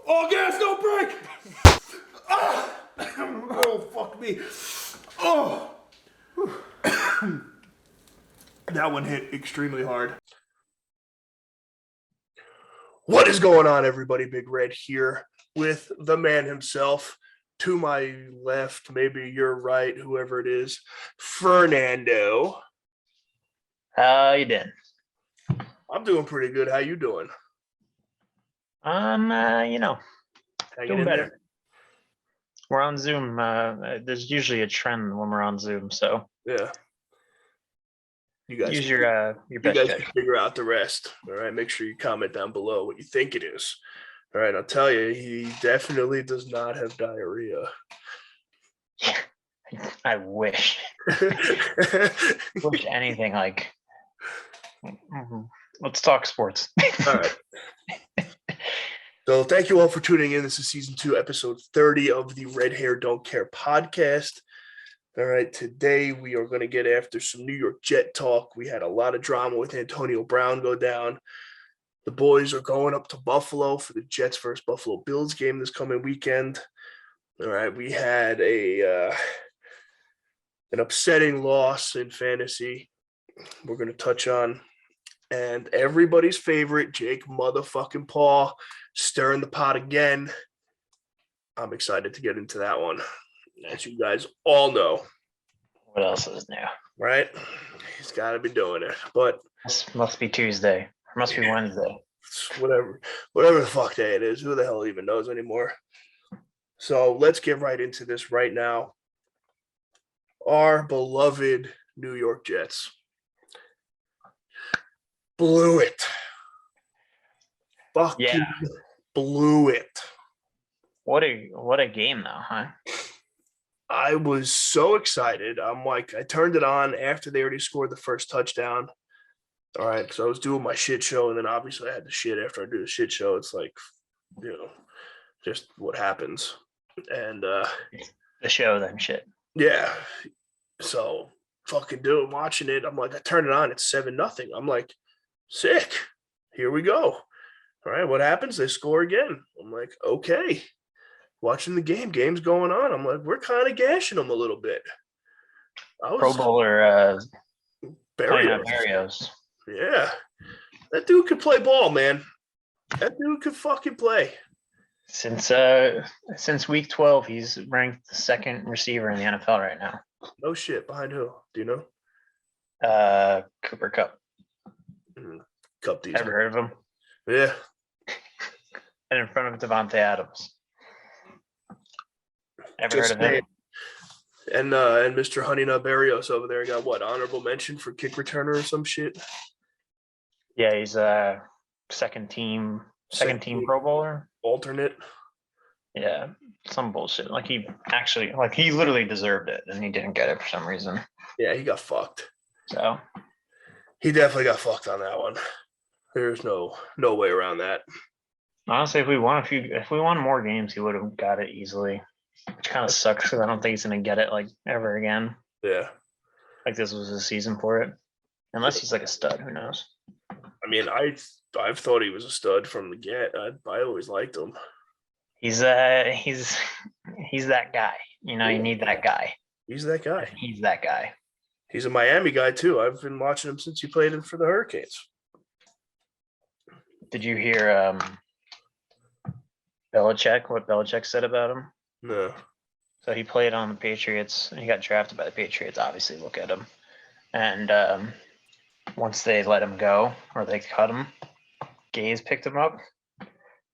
All gas, no brake! Ah! Oh, fuck me. Oh. That one hit extremely hard. What is going on, everybody? Big Red here with the man himself. To my left, maybe your right, whoever it is, Fernando. How you doing? I'm doing pretty good. How you doing? I'm, Hanging doing in better. there? We're on Zoom. There's usually a trend when we're on Zoom, so Yeah. You guys, use your you best guys can judgment. figure out the rest. All right. Make sure you comment down below what you think it is. All right. I'll tell you, he definitely does not have diarrhea. I wish. Wish anything like. Let's talk sports. All right. So thank you all for tuning in. This is season 2, episode 30 of the Red Hair Don't Care podcast. All right, today we are going to get after some New York Jet talk. We had a lot of drama with Antonio Brown go down. The boys are going up to Buffalo for the Jets versus Buffalo Bills game this coming weekend. All right, we had an upsetting loss in fantasy we're going to touch on. And everybody's favorite, Jake motherfucking Paul, stirring the pot again. I'm excited to get into that one. As you guys all know. What else is new? Right? He's got to be doing it. But This must be Tuesday. Or must be Wednesday. Whatever the fuck day it is. Who the hell even knows anymore? So let's get right into this right now. Our beloved New York Jets blew it. Fucking blew it. What a game though, huh? I was so excited. I'm like, I turned it on after they already scored the first touchdown. All right, so I was doing my shit show, and then obviously I had the shit after I do the shit show. It's like, just what happens. And The show then shit. yeah, so fucking watching it. I'm like, I turned it on. It's 7-0. I'm like, sick. Here we go. All right, what happens? They score again. I'm like, okay. Watching the game's going on. I'm like, we're kind of gashing them a little bit. Pro Bowler Barrios. Yeah. That dude could play ball, man. That dude could fucking play. Since week 12, he's ranked the second receiver in the NFL right now. No shit. Behind who? Do you know? Cooper Kupp. Kupp these. Ever heard of him? Yeah. And in front of Devontae Adams. Ever Just heard of him? And Mr. Honey Nut Barrios over there got what, honorable mention for kick returner or some shit? Yeah, he's a second team Pro Bowler. Alternate. Yeah, some bullshit. Like he literally deserved it, and he didn't get it for some reason. Yeah, he got fucked. So he definitely got fucked on that one. There's no way around that. Honestly, if we won more games, he would have got it easily. Which kind of sucks because I don't think he's gonna get it like ever again. Yeah. Like this was a season for it. Unless he's like a stud, who knows? I mean, I've thought he was a stud from the get. I always liked him. He's that guy. You need that guy. He's that guy. He's that guy. He's a Miami guy too. I've been watching him since he played for the Hurricanes. Did you hear Belichick? What Belichick said about him? No. So he played on the Patriots. He got drafted by the Patriots. Obviously, look at him. And once they let him go or they cut him, Gaze picked him up.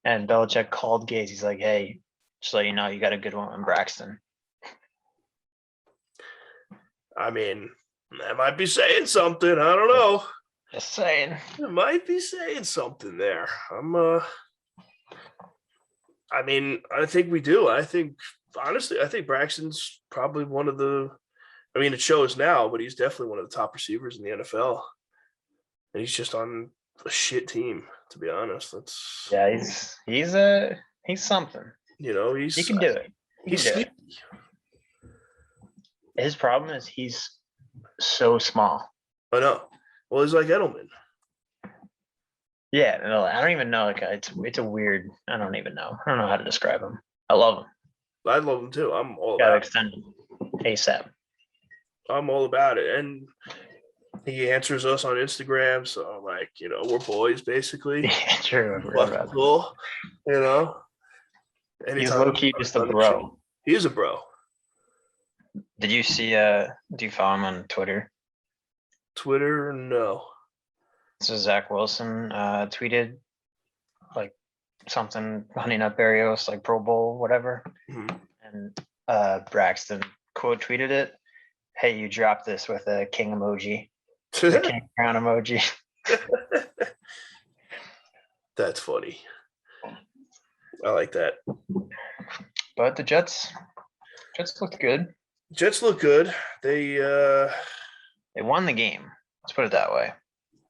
And Belichick called Gaze. He's like, "Hey, just let you know, you got a good one in Braxton." I mean, that might be saying something. I don't know. Just saying. It might be saying something there. I mean, I think we do. Honestly, I think Braxton's probably one of the, I mean, it shows now, but he's definitely one of the top receivers in the NFL. And he's just on a shit team, to be honest. He's something. He can do it. He's sneaky. His problem is he's so small. I know. Well, he's like Edelman. Yeah, no, I don't even know. Like, it's a weird. I don't even know. I don't know how to describe him. I love him. I love him too. I'm all Got to about it. extend him ASAP. I'm all about it. And he answers us on Instagram, so I'm like, we're boys basically. Yeah, true. Fucking cool, you know. He's Anytime low key just a on the show, bro. he is a bro. Did you see? Do you follow him on Twitter? Twitter, no. So Zach Wilson tweeted like something Honey Nut Berrios, like Pro Bowl, whatever, and Braxton quote tweeted it. Hey, you dropped this with a king emoji, the king crown emoji. That's funny. I like that. But the Jets looked good. Jets look good. They won the game. Let's put it that way.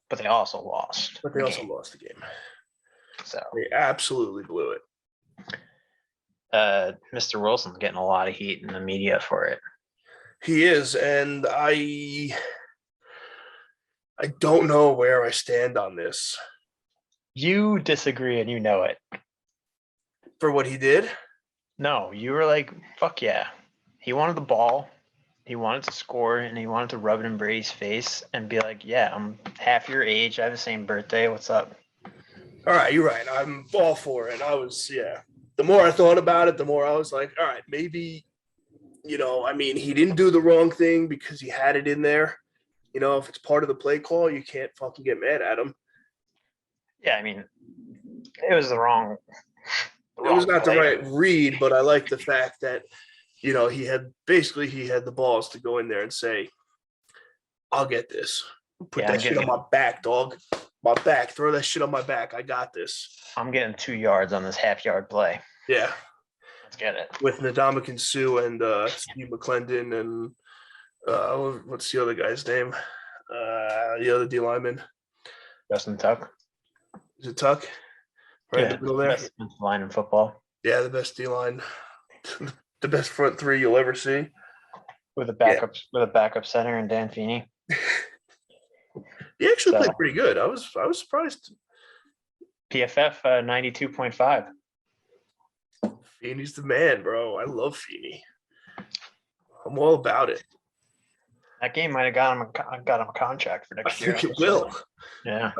But they also lost. But they also lost the game. So they absolutely blew it. Mr. Wilson's getting a lot of heat in the media for it. He is, and I don't know where I stand on this. You disagree, and you know it. For what he did? No, you were like, fuck yeah. He wanted the ball. He wanted to score, and he wanted to rub it in Brady's face and be like, yeah, I'm half your age. I have the same birthday. What's up? All right, you're right. I'm all for it. The more I thought about it, the more I was like, all right, maybe, he didn't do the wrong thing because he had it in there. If it's part of the play call, you can't fucking get mad at him. Yeah, I mean, it was the wrong it was not play. The right read, but I like the fact that, he had the balls to go in there and say, I'll get this. Put that shit on my back, dog. My back. Throw that shit on my back. I got this. I'm getting 2 yards on this half-yard play. Yeah. Let's get it. With Ndamukong Suh and Steve McClendon and what's the other guy's name? The other D lineman. Justin Tuck. Is it Tuck? Right in the middle there. Best line in football. Yeah, the best D line. The best front three you'll ever see. With a backup center and Dan Feeney. He actually played pretty good. I was surprised. PFF 92.5. Feeney's the man, bro. I love Feeney. I'm all about it. That game might have got him a contract for next year. I think it will. Yeah.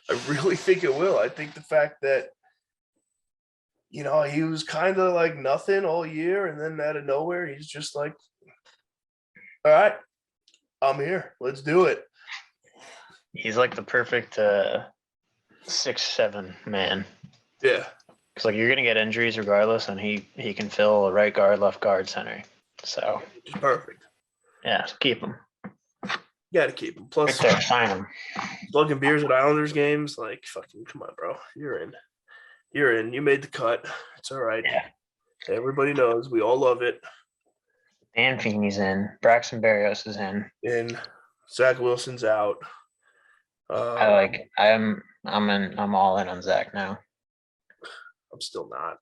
I really think it will. I think the fact that, he was kind of like nothing all year, and then out of nowhere, he's just like, all right, I'm here. Let's do it. He's like the perfect 6'7" man. Yeah. Because you're gonna get injuries regardless, and he can fill a right guard, left guard, center. So it's perfect. Yeah, so keep him. You gotta keep him. Plus, right there, sign him. Slugging beers at Islanders games, fucking come on, bro. You're in. You made the cut. It's all right. Yeah. Everybody knows. We all love it. Dan Feeney's in. Braxton Berrios is in. Zach Wilson's out. I'm all in on Zach now. I'm still not.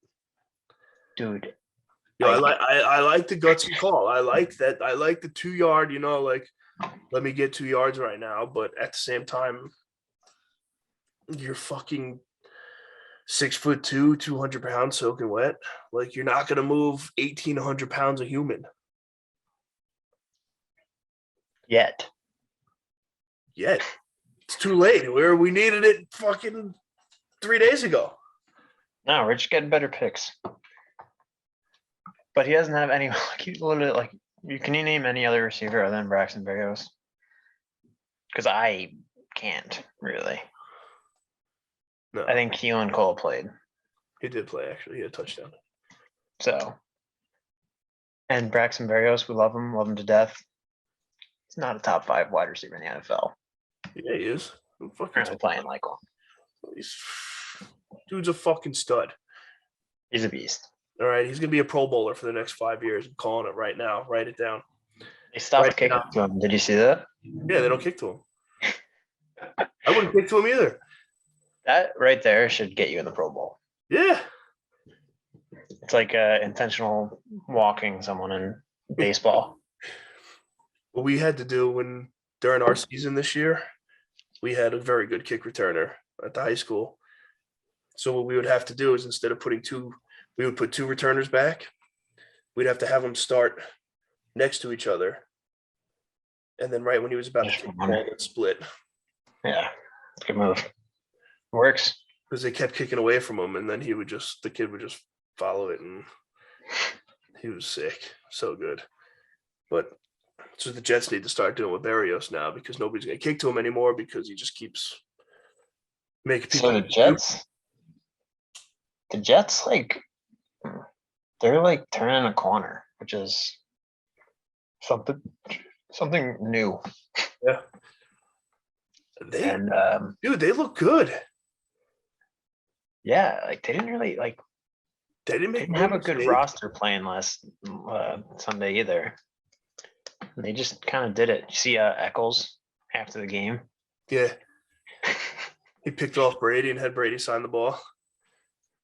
Dude. I like the gutsy call. I like that. I like the 2 yard, let me get 2 yards right now. But at the same time, you're fucking 6'2", 200 pounds soaking wet. You're not going to move 1,800 pounds of human. Yet. It's too late. We needed it fucking 3 days ago. No, we're just getting better picks. But he doesn't have any. Can you name any other receiver other than Braxton Berrios? Because I can't really. No. I think Keelan Cole played. He did play, actually. He had a touchdown. So. And Braxton Berrios, we love him to death. He's not a top 5 wide receiver in the NFL. Yeah, he is. Currently playing like one. Dude's a fucking stud. He's a beast. All right, he's going to be a Pro Bowler for the next 5 years. I'm calling it right now. Write it down. They stopped kicking to him. Did you see that? Yeah, they don't kick to him. I wouldn't kick to him either. That right there should get you in the Pro Bowl. Yeah. It's like intentional walking someone in baseball. What we had to do during our season this year, we had a very good kick returner at the high school. So what we would have to do is instead of we would put two returners back. We'd have to have them start next to each other. And then right when he was about to kick the ball, it split. Yeah, good move. Works. Because they kept kicking away from him, and then the kid would just follow it, and he was sick. So good. But so the Jets need to start doing with Berrios now because nobody's going to kick to him anymore because he just keeps making people. So the Jets, like, they're like turning a corner, which is something new. Yeah. Dude, they look good. Yeah, like they didn't really like. They didn't have a good roster playing last Sunday either. They just kind of did it. You see Eccles after the game? Yeah. He picked off Brady and had Brady sign the ball.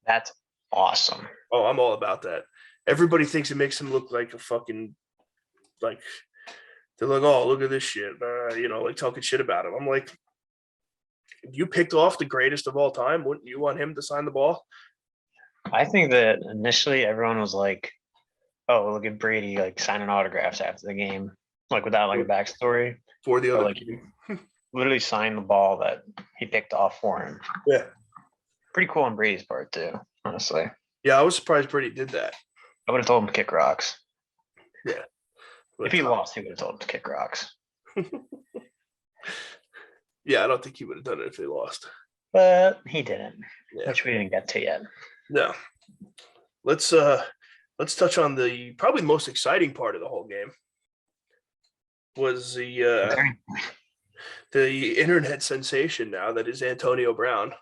That's awesome. Oh, I'm all about that. Everybody thinks it makes him look like a fucking, like, they're like, oh, look at this shit. Like talking shit about him. I'm like, you picked off the greatest of all time. Wouldn't you want him to sign the ball? I think that initially everyone was like, oh, look at Brady like signing autographs after the game, like without like a backstory. For the other like, literally signed the ball that he picked off for him. Yeah. Pretty cool on Brady's part too, honestly. Yeah, I was surprised Brady did that. I would have told him to kick rocks. Yeah. If he lost, he would have told him to kick rocks. Yeah, I don't think he would have done it if they lost. But he didn't, which we didn't get to yet. No. Let's touch on the probably most exciting part of the whole game. Was the internet sensation now that is Antonio Brown.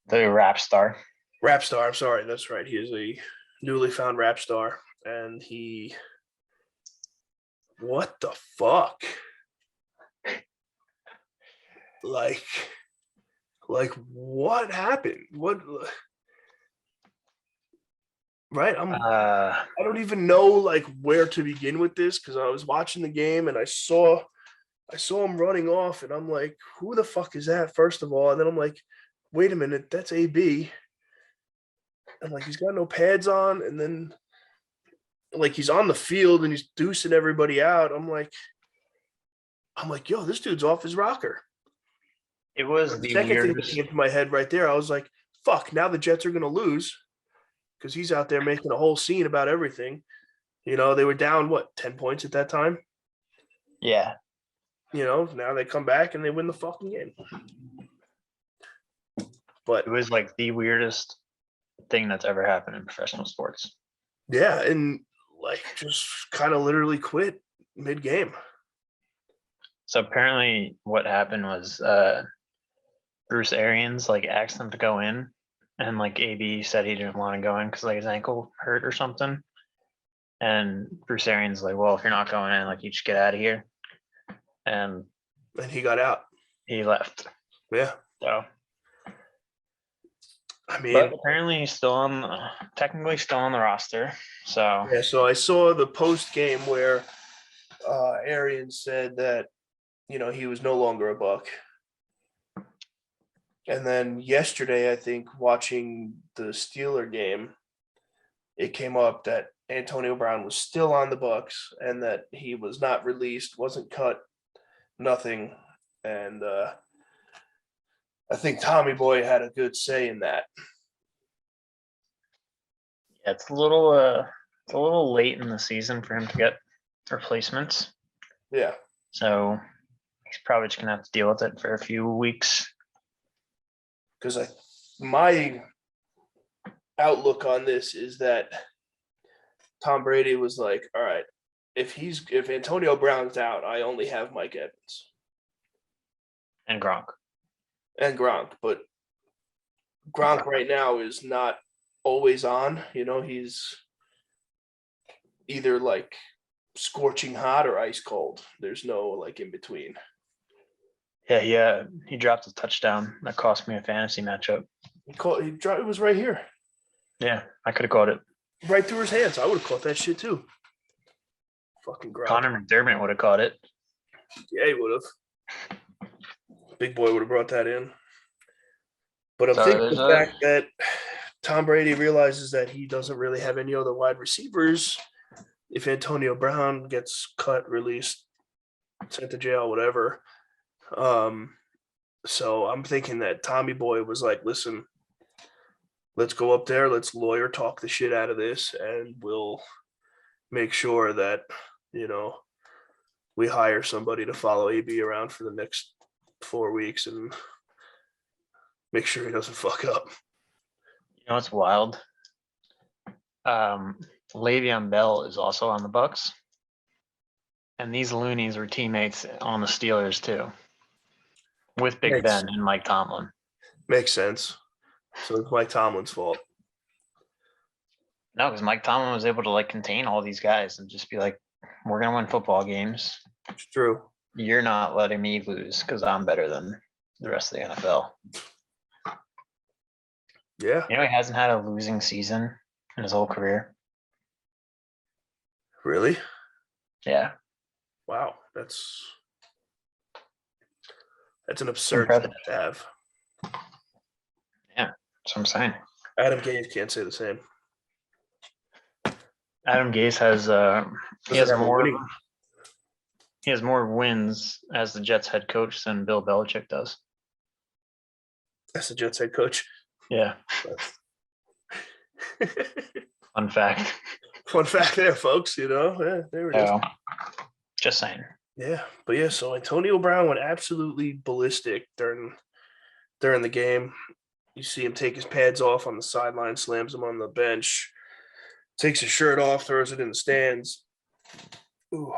The rap star. Rap star, I'm sorry, that's right. He is a newly found rap star. And what the fuck? Like what happened? What? Right? I don't even know like where to begin with this because I was watching the game and I saw him running off and I'm like, who the fuck is that? First of all, and then I'm like, wait a minute, that's AB. And like he's got no pads on, and then like he's on the field and he's deucing everybody out. I'm like, yo, this dude's off his rocker. It was the second thing that came to my head right there. I was like, fuck, now the Jets are going to lose because he's out there making a whole scene about everything. They were down, 10 points at that time? Yeah. Now they come back and they win the fucking game. But it was like the weirdest thing that's ever happened in professional sports. Yeah, and like just kind of literally quit mid-game. So apparently what happened was Bruce Arians like asked them to go in, and like AB said he didn't want to go in because like his ankle hurt or something. And Bruce Arians like, well, if you're not going in, like you just get out of here. And he got out. He left. Yeah. So I mean, but apparently he's technically still on the roster. So yeah. So I saw the post game where Arians said that he was no longer a Buck. And then yesterday, I think watching the Steeler game, it came up that Antonio Brown was still on the Bucks and that he was not released, wasn't cut, nothing. And I think Tommy Boy had a good say in that. Yeah, it's a little late in the season for him to get replacements. Yeah. So he's probably just gonna have to deal with it for a few weeks. Because my outlook on this is that Tom Brady was like, all right, if Antonio Brown's out, I only have Mike Evans. And Gronk. But Gronk right now is not always on. He's either like scorching hot or ice cold. There's no like in between. Yeah, he dropped a touchdown that cost me a fantasy matchup. It was right here. Yeah, I could have caught it. Right through his hands. I would have caught that shit too. Fucking Gronk. Connor McDermott would have caught it. Yeah, he would have. Big boy would have brought that in. But I'm So thinking there's the a fact that Tom Brady realizes that he doesn't really have any other wide receivers. If Antonio Brown gets cut, released, sent to jail, whatever. So I'm thinking that Tommy Boy was like, listen, let's go up there, let's lawyer talk the shit out of this, and we'll make sure that, you know, we hire somebody to follow AB around for the next 4 weeks and make sure he doesn't fuck up. You know what's wild? Le'Veon Bell is also on the Bucks, and these loonies were teammates on the Steelers too, with Big Ben and Mike Tomlin. Makes sense. So it's Mike Tomlin's fault. No, because Mike Tomlin was able to like contain all these guys and just be like, "We're gonna win football games. It's true. You're not letting me lose because I'm better than the rest of the NFL." Yeah. You know, he hasn't had a losing season in his whole career. Really? Yeah. Wow. That's an absurd thing to have. Yeah, that's what I'm saying. Adam Gase can't say the same. Adam Gase has he has more wins as the Jets head coach than Bill Belichick does. That's the Jets head coach. Yeah. Fun fact. Fun fact there, folks. You know, yeah, there it is. Just saying. Yeah, but yeah, so Antonio Brown went absolutely ballistic during the game. You see him take his pads off on the sideline, slams them on the bench, takes his shirt off, throws it in the stands. Ooh,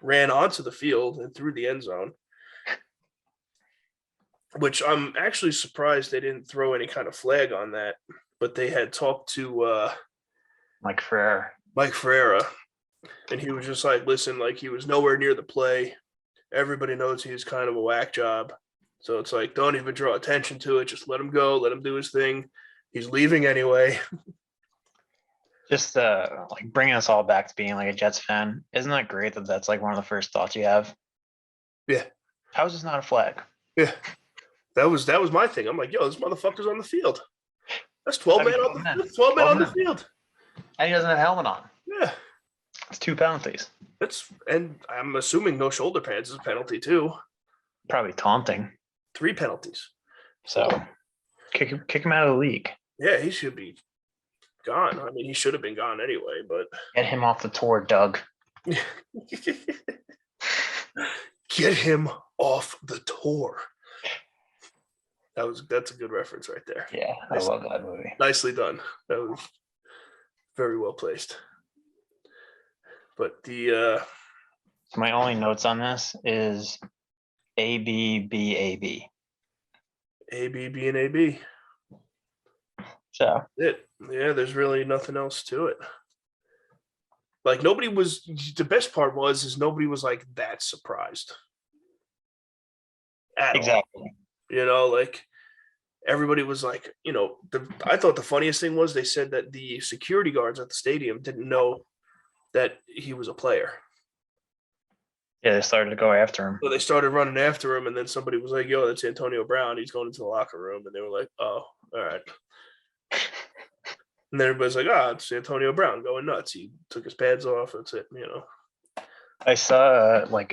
ran onto the field and through the end zone, which I'm actually surprised they didn't throw any kind of flag on that, but they had talked to Mike Ferreira, and he was just like, listen, like he was nowhere near the play. Everybody knows he's kind of a whack job. So it's like, don't even draw attention to it. Just let him go. Let him do his thing. He's leaving anyway. Just like bringing us all back to being like a Jets fan. Isn't that great that that's like one of the first thoughts you have? Yeah. How is this not a flag? Yeah. That was my thing. I'm like, yo, this motherfucker's on the field. That's 12 men on the field. And he doesn't have a helmet on. Yeah. It's 2 penalties. And I'm assuming no shoulder pads is a penalty too. Probably taunting. 3 penalties. So kick him out of the league. Yeah, he should be gone. I mean, he should have been gone anyway, but get him off the tour, Doug. Get him off the tour. That's a good reference right there. Yeah, I love that movie. Nicely done. That was very well placed. But my only notes on this is ABBAB. ABB and AB. So Yeah, there's really nothing else to it. Like the best part is nobody was like that surprised. Exactly. All. You know, like everybody was like, you know, I thought the funniest thing was they said that the security guards at the stadium didn't know that he was a player. Yeah, they started to go after him. So they started running after him, and then somebody was like, yo, that's Antonio Brown. He's going into the locker room. And they were like, oh, all right. And then everybody's like, it's Antonio Brown going nuts. He took his pads off. That's it, you know. I saw I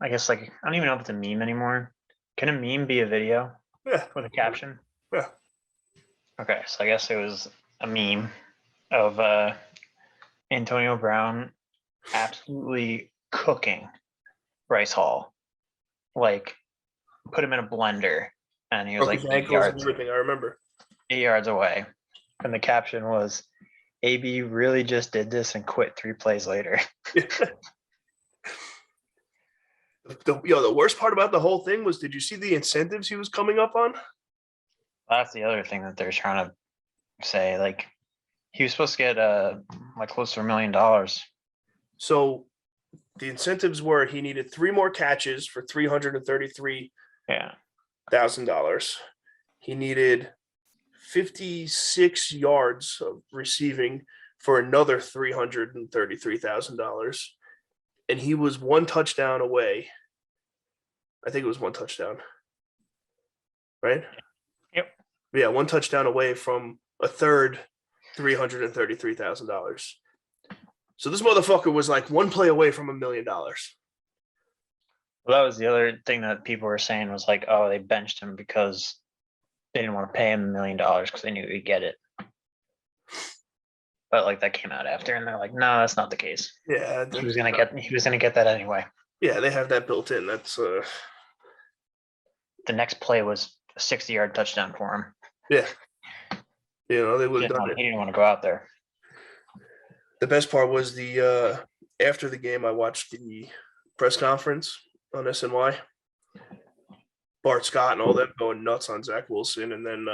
guess I don't even know if it's a meme anymore. Can a meme be a video? Yeah. With a caption? Yeah. Okay, so I guess it was a meme of Antonio Brown absolutely cooking Bryce Hall. Like, put him in a blender, and he was like 8 yards. Everything I remember. 8 yards away. And the caption was, AB really just did this and quit 3 plays later. The worst part about the whole thing was, did you see the incentives he was coming up on? That's the other thing that they're trying to say. Like, he was supposed to get like close to $1 million. So the incentives were he needed 3 more catches for $333,000. He needed 56 yards of receiving for another $333,000. And he was 1 touchdown away. I think it was 1 touchdown right? Yep. Yeah, one touchdown away from a third $333,000. So this motherfucker was like one play away from $1 million. Well, that was the other thing that people were saying was like, oh, they benched him because they didn't want to pay him $1 million because they knew he'd get it. But like that came out after, and they're like, no, that's not the case. Yeah, He was gonna get that anyway. Yeah, they have that built in. That's The next play was a 60-yard touchdown for him. yeah. They would have done it. He didn't want to go out there. The best part was the after the game, I watched the press conference on SNY. Bart Scott and all them going nuts on Zach Wilson, and then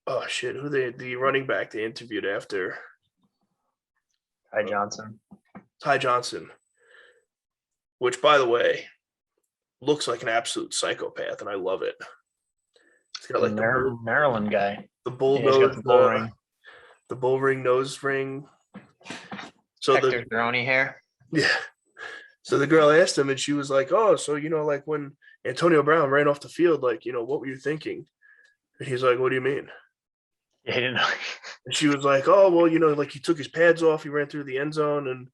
who the running back they interviewed after? Ty Johnson, which, by the way, looks like an absolute psychopath, and I love it. He's got like the Maryland guy. The bull nose, the bull ring nose ring. So Hector Droney hair. Yeah. So the girl asked him, and she was like, "Oh, so like when Antonio Brown ran off the field, like what were you thinking?" And he's like, "What do you mean?" Yeah, he didn't know. And she was like, "Oh, well, like he took his pads off, he ran through the end zone, and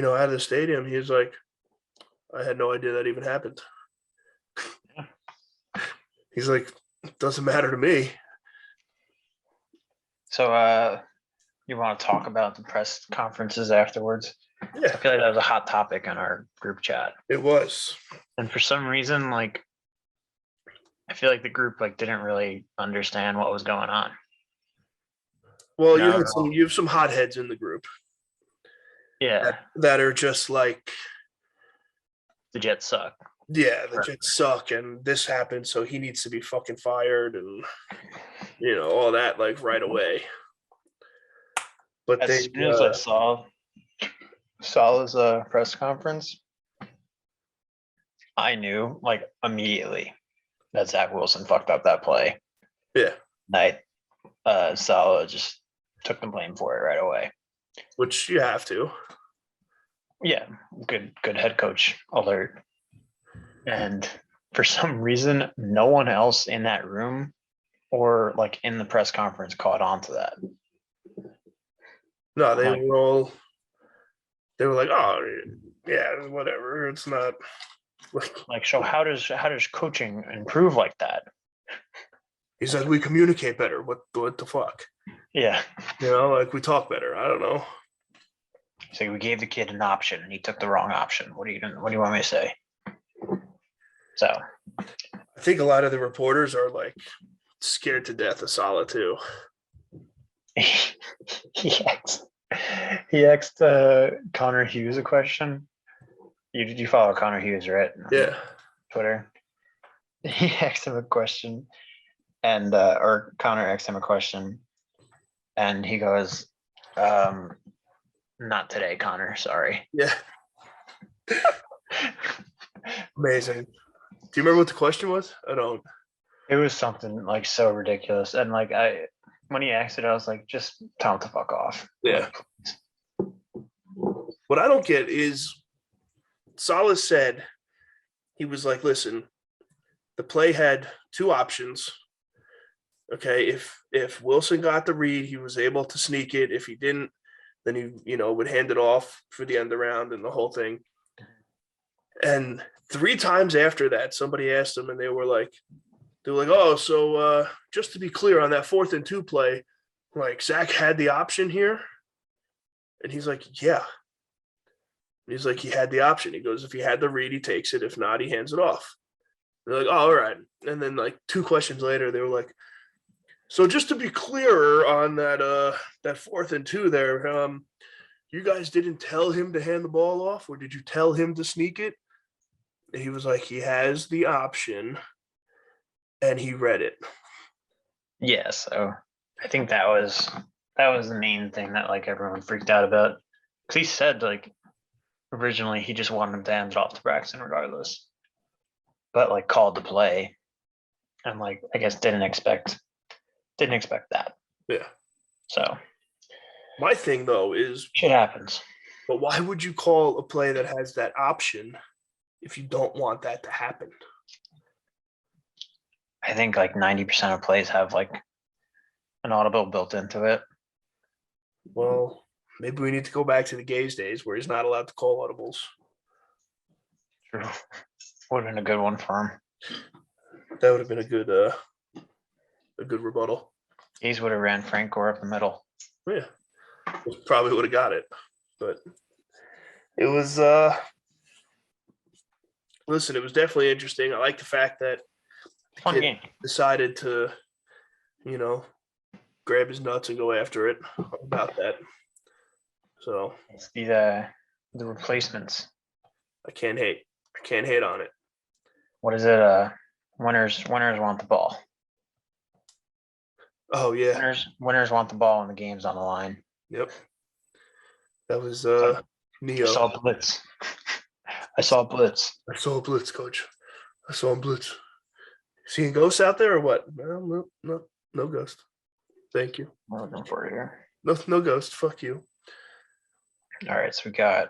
out of the stadium." He was like, "I had no idea that even happened." Yeah. He's like, "It doesn't matter to me." So, you want to talk about the press conferences afterwards? Yeah. I feel like that was a hot topic on our group chat. It was. And for some reason, like, I feel like the group didn't really understand what was going on. Well, you have some hotheads in the group. Yeah. That are just like, the Jets suck. Yeah, the Jets suck, and this happened, so he needs to be fucking fired, and all that right away. But as soon as I saw Salah's press conference, I knew immediately that Zach Wilson fucked up that play. Yeah. Salah just took the blame for it right away. Which you have to. Yeah, good head coach alert. And for some reason, no one else in that room or in the press conference caught on to that. No, they were like, oh yeah, whatever. It's not so how does coaching improve like that? He's like, we communicate better. What the fuck? Yeah. We talk better. I don't know. So we gave the kid an option and he took the wrong option. What do you want me to say? So I think a lot of the reporters are scared to death of Salah too. He asked Connor Hughes a question. You follow Connor Hughes, right? Yeah. Twitter. He asked him a question, and or Connor asked him a question, and he goes, "Not today, Connor. Sorry." Yeah. Amazing. Do you remember what the question was? I don't. It was something so ridiculous, and when he asked it, I was like, just tell him to fuck off. Yeah. What I don't get is Salah said, he was like, listen, the play had two options. Okay, if Wilson got the read, he was able to sneak it. If he didn't, then he, would hand it off for the end around and the whole thing. And 3 times after that, somebody asked him, and they were like, oh, so just to be clear on that 4th and 2 play, Zach had the option here? And he's like, yeah. He's like, he had the option. He goes, if he had the read, he takes it. If not, he hands it off. They're like, oh, all right. And then 2 questions later, they were like, so just to be clearer on that 4th and 2 there, you guys didn't tell him to hand the ball off, or did you tell him to sneak it? And he was like, he has the option. And he read it. Yeah, so I think that was the main thing that everyone freaked out about. Because he said originally he just wanted him to hand it off to Braxton regardless, but called the play, and I guess didn't expect that. Yeah. So my thing though is shit happens. But why would you call a play that has that option if you don't want that to happen? I think like 90% of plays have like an audible built into it. Well, maybe we need to go back to the Gaze days where he's not allowed to call audibles. True. Would have been a good one for him. That would have been a good rebuttal. Gaze would have ran Frank Gore up the middle. Yeah, probably would have got it, but it was. Listen, it was definitely interesting. I like the fact that the Fun kid game. decided to, grab his nuts and go after it about that. So It's the replacements. I can't hate on it. What is it? Winners want the ball. Oh yeah. Winners want the ball and the game's on the line. Yep. That was Neo. I saw blitz. I saw blitz. I saw a blitz, coach. I saw him blitz. Seeing ghosts out there or what? No ghost. Thank you. We're looking for it here. No ghost. Fuck you. All right, so we got.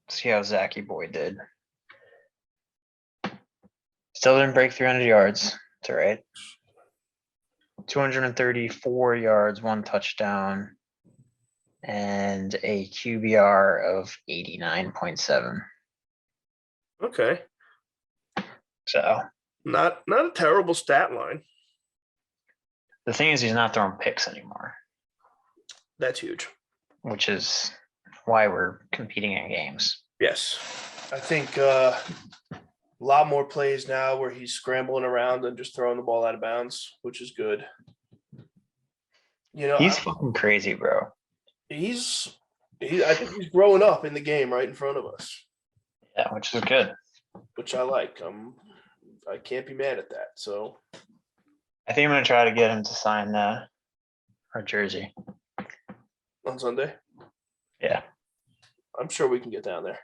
See how Zachy boy did. Still didn't break 300 yards. It's all right. 234 yards, 1 touchdown, and a QBR of 89.7. Okay. So Not a terrible stat line. the thing is, he's not throwing picks anymore, That's huge. which is why we're competing in games. Yes. I think a lot more plays now where he's scrambling around and just throwing the ball out of bounds, which is good. He's fucking crazy, bro. I think he's growing up in the game right in front of us. Yeah, which is good. Which I like. I can't be mad at that. So I think I'm gonna try to get him to sign our jersey. on Sunday, Yeah. I'm sure we can get down there.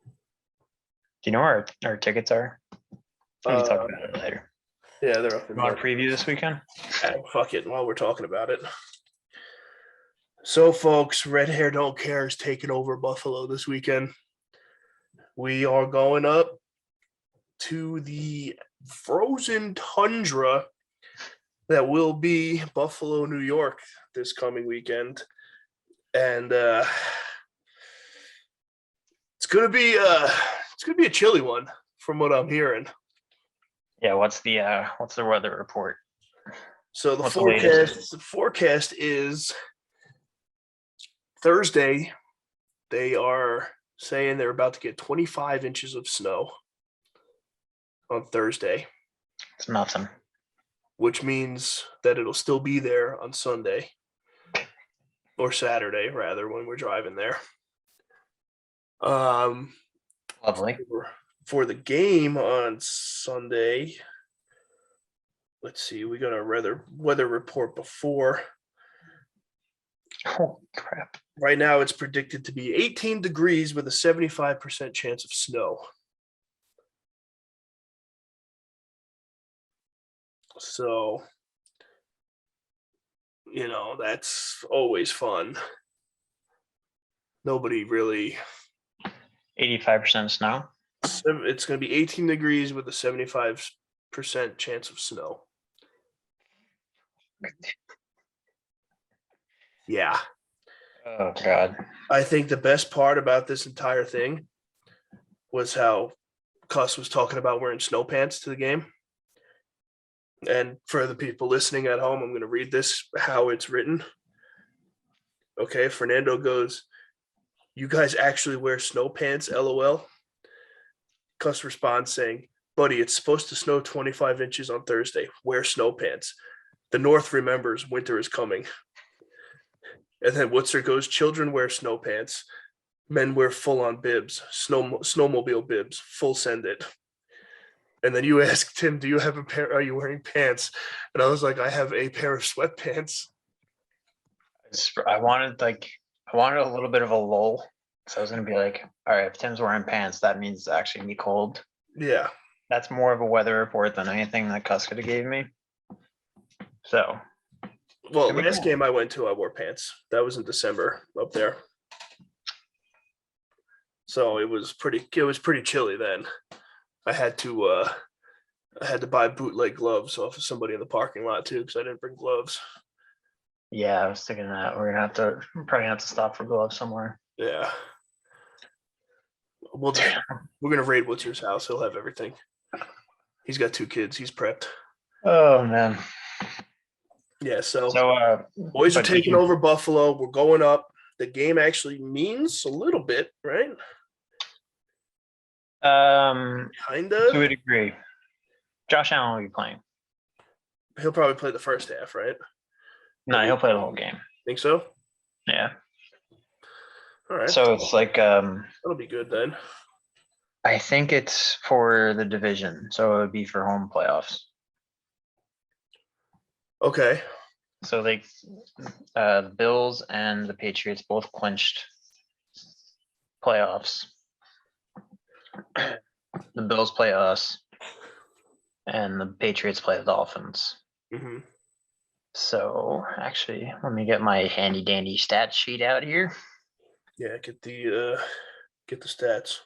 Do you know where our tickets are? We can talk about it later. Yeah, they're up in You want to preview this weekend? Fuck it, while we're talking about it. So, folks, Red Hair Don't Care is taking over Buffalo this weekend. We are going up to the frozen tundra that will be Buffalo, New York this coming weekend. And it's gonna be a chilly one from what I'm hearing. Yeah, what's the weather report? So the What's the latest? forecast is Thursday. They are saying they're about to get 25 inches of snow on Thursday. It's nothing. Which means that it'll still be there on Sunday or Saturday, rather, when we're driving there. Lovely. For the game on Sunday, let's see, we got a weather report before. Oh, crap. Right now, it's predicted to be 18 degrees with a 75% chance of snow. So, that's always fun. Nobody really. 85% snow. It's going to be 18 degrees with a 75% chance of snow. Yeah. Oh, God. I think the best part about this entire thing was how Cuss was talking about wearing snow pants to the game. And for the people listening at home, I'm going to read this, how it's written. Okay, Fernando goes, "You guys actually wear snow pants, LOL?" Cuss responds saying, "Buddy, it's supposed to snow 25 inches on Thursday. Wear snow pants. The North remembers winter is coming." And then Woodser goes, "Children wear snow pants. Men wear full-on bibs, snowmobile bibs. Full send it." And then you asked Tim, "Do you have a pair? Are you wearing pants?" And I was like, "I have a pair of sweatpants." I wanted a little bit of a lull. So I was gonna be like, all right, if Tim's wearing pants, that means it's actually gonna be cold. Yeah. That's more of a weather report than anything that Cuss could have gave me. So Well, last game I went to, I wore pants. That was in December up there. So it was pretty chilly then. I had to I had to buy bootleg gloves off of somebody in the parking lot too because I didn't bring gloves. Yeah, I was thinking that we're probably gonna have to stop for gloves somewhere. Yeah. We're gonna raid Woods's house. He'll have everything. He's got 2 kids. He's prepped. Oh man. Yeah. So boys are but taking over Buffalo. We're going up. The game actually means a little bit, right? To Kinda. a degree. Josh Allen will be playing. He'll probably play the first half, right? No, he'll play the whole game. Think so? Yeah. All right. So it's like that'll be good then. I think it's for the division, so it would be for home playoffs. Okay. So the Bills and the Patriots both clinched playoffs. The Bills play us, and the Patriots play the Dolphins. Mm-hmm. So actually, let me get my handy dandy stat sheet out here. Yeah, get the stats.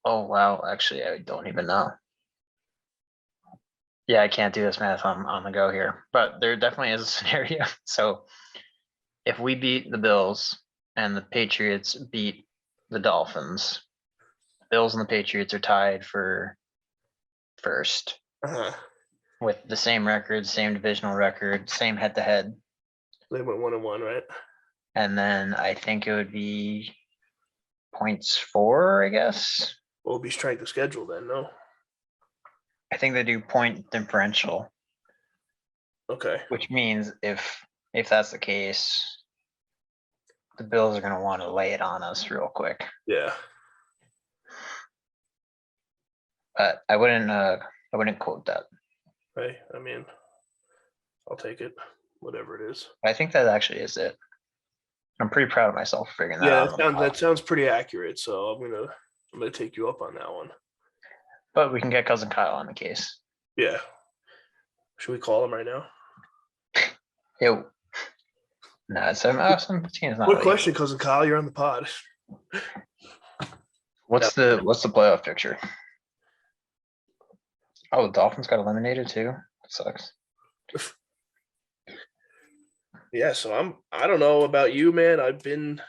Oh wow, actually I don't even know. Yeah, I can't do this math on the go here, but there definitely is a scenario. So if we beat the Bills and the Patriots beat the Dolphins, Bills and the Patriots are tied for first with the same record, same divisional record, same head to head. They went 1-1, right? And then I think it would be points for, I guess. We'll be strength of schedule then, no? I think they do point differential. Okay. Which means if that's the case, the Bills are going to want to lay it on us real quick. Yeah. But I wouldn't quote that. Hey, I mean, I'll take it, whatever it is. I think that actually is it. I'm pretty proud of myself for figuring that out. Yeah, that sounds pretty accurate. So I'm gonna take you up on that one. But we can get cousin Kyle on the case. Yeah. Should we call him right now? Yo. No, it's awesome. Quick question, cousin Kyle. You're on the pod. What's the playoff picture? Oh, the Dolphins got eliminated too. That sucks. Yeah, so I don't know about you, man. I've been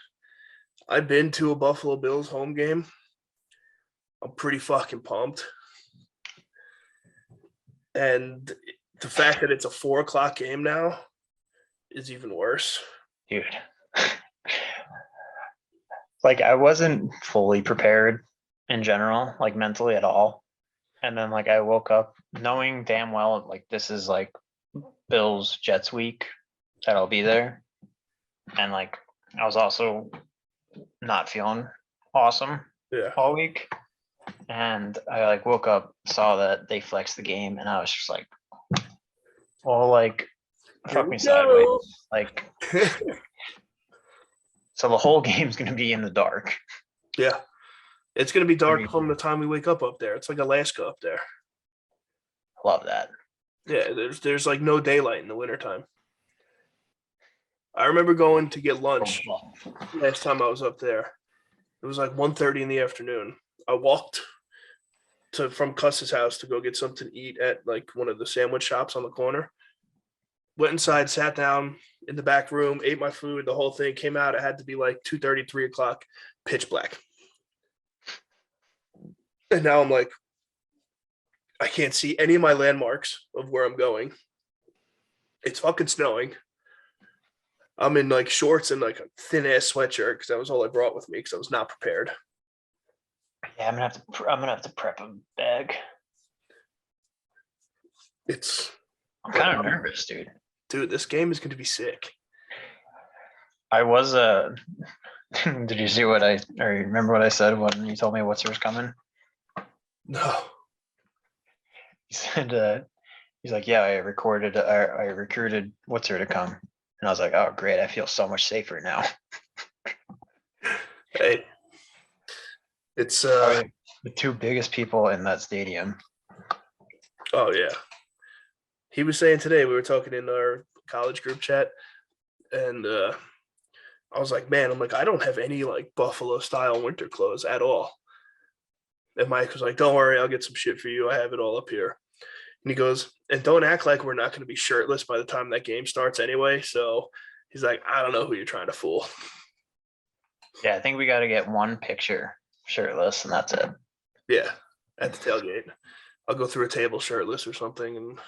to a Buffalo Bills home game. I'm pretty fucking pumped. And the fact that it's a 4:00 game now is even worse. Dude. Like I wasn't fully prepared in general, like mentally at all. And then like I woke up knowing damn well like this is like Bills Jets week that I'll be there. And like I was also not feeling awesome all week. And I like woke up, saw that they flexed the game, and I was just like, well, like fuck me sideways. Like so the whole game's gonna be in the dark. Yeah. It's gonna be dark from the time we wake up there. It's like Alaska up there. Love that. Yeah, there's like no daylight in the wintertime. I remember going to get lunch last time I was up there. It was like 1:30 in the afternoon. I walked from Cuss's house to go get something to eat at like one of the sandwich shops on the corner. Went inside, sat down in the back room, ate my food, the whole thing. Came out, it had to be like 2:30, 3 o'clock, pitch black. And now I'm like, I can't see any of my landmarks of where I'm going. It's fucking snowing. I'm in like shorts and like a thin ass sweatshirt because that was all I brought with me because I was not prepared. Yeah, I'm gonna have to prep a bag. I'm kind of nervous, dude. Dude, this game is going to be sick. I was did you see what I or remember what I said when you told me what's yours coming? No. He said he's like, yeah, I recruited what's her to come. And I was like, oh great, I feel so much safer now. Hey. It's the 2 biggest people in that stadium. Oh yeah. He was saying today, we were talking in our college group chat, and I was like, man, I don't have any like Buffalo style winter clothes at all. And Mike was like, don't worry, I'll get some shit for you. I have it all up here. And he goes, and don't act like we're not going to be shirtless by the time that game starts anyway. So he's like, I don't know who you're trying to fool. Yeah, I think we got to get one picture shirtless, and that's it. Yeah, at the tailgate. I'll go through a table shirtless or something and